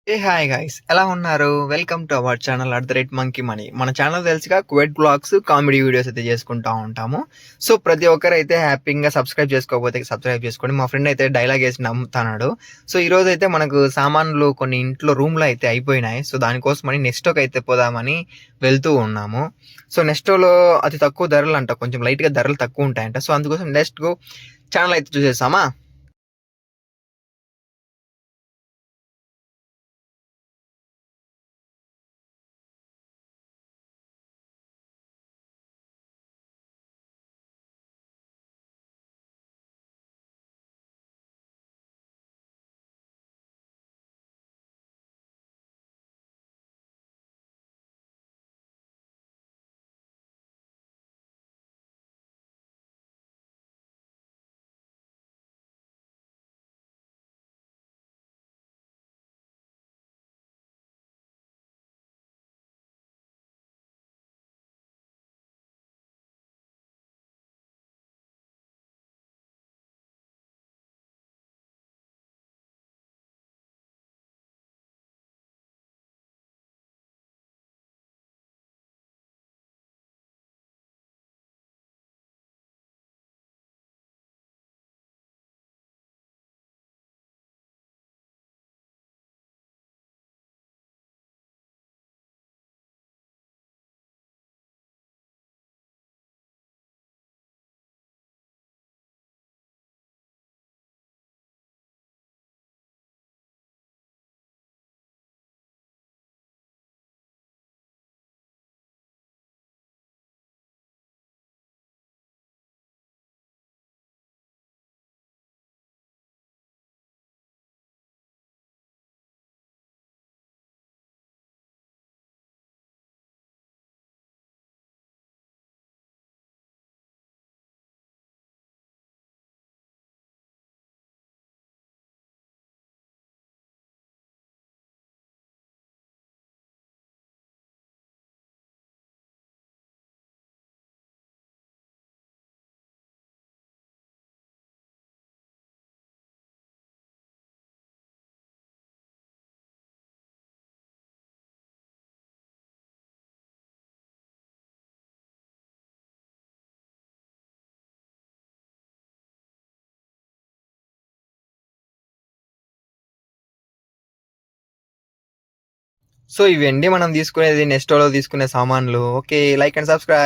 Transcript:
Hi guys ఎలా ఉన్నారు? Welcome to our channel monkey money. మన ఛానల్ తెలుసుగా క్వెట్ బ్లాగ్స్, కామెడీ వీడియోస్ అయితే చేసుకుంటా ఉంటాము. సో ప్రతి ఒక్కరైతే హ్యాపీగా సబ్స్క్రైబ్ చేసుకోకపోతే సబ్స్క్రైబ్ చేసుకోండి. మా ఫ్రెండ్ అయితే డైలాగ్ వేసి నమ్ముతున్నాడు. సో ఈ రోజు అయితే మనకు సామాన్లు కొన్ని ఇంట్లో రూమ్లో అయితే అయిపోయినాయి. సో దానికోసమని నెక్స్టోకి అయితే పోదామని వెళ్తూ ఉన్నాము. సో నెక్స్టోలో అతి తక్కువ ధరలు అంట, కొంచెం లైట్గా ధరలు తక్కువ ఉంటాయంట. సో అందుకోసం నెక్స్ట్ ఛానల్ అయితే చూసేసామా. సో ఇవండి మనం తీసుకునేది నెక్స్టోలో తీసుకునే సామాన్లు. Okay, like and subscribe.